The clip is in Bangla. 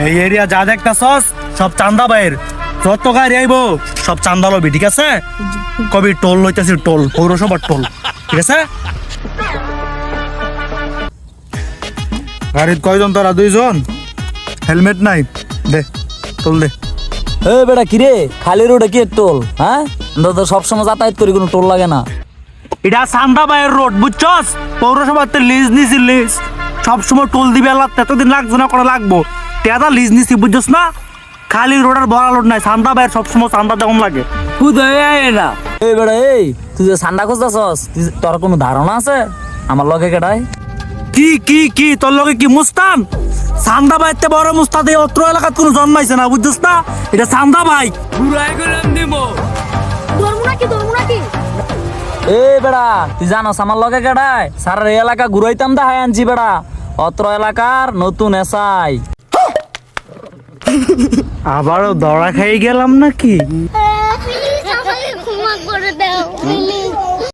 এই এরিয়া যা দেখতাছস সব চান্দা বাইর, যত গাড়ি আইবো সব চান্দা লবি, ঠিক আছে? কবি টোল লইতেছি, টোল পৌরসভার টোল, ঠিক আছে? গাড়িত কয়জন তোরা? 2 জন। হেলমেট নাই, দে টোল দে। এ বেটা কিরে, খালি রোডে কি টোল? হ্যাঁ, আমরা তো সবসময় যাতায়াত করি, কোনো টোল লাগে না। এটা চান্দা বাইর রোড, বুঝছস? পৌরসভাতে লিজ নিছি, লিজ সবসময় টোল দিবে। আল্লাহ এতদিন লাগবে না, করে লাগবো। তেদা লিজ নিছি, বুঝছস না? খালি রোডের বড় রোড নাই, চান্দা বাইর সবসময় চান্দা যেমন লাগে। না এই বেটা, এই তুই যে সান্ডা খুঁজতেছস, তোর কোনো ধারণা আছে আমার লগে কেটাই? কি কি কি তোর লগে কি মুস্তান? চান্দা বাইতে বড় মুস্তাদ এই অত্র এলাকাত কোনো জন্মাইছে না, বুঝছস না? এটা চান্দা ভাই। এই বেড়া, তুই জানোস আমার লগে কেটাই? সারা এলাকা ঘুরাইতাম দা হাই আনছি বেড়া, অত্র এলাকার নতুন এসআই। আবারও দড়া খাই গেলাম নাকি? আমাকে ক্ষমা করে দাও।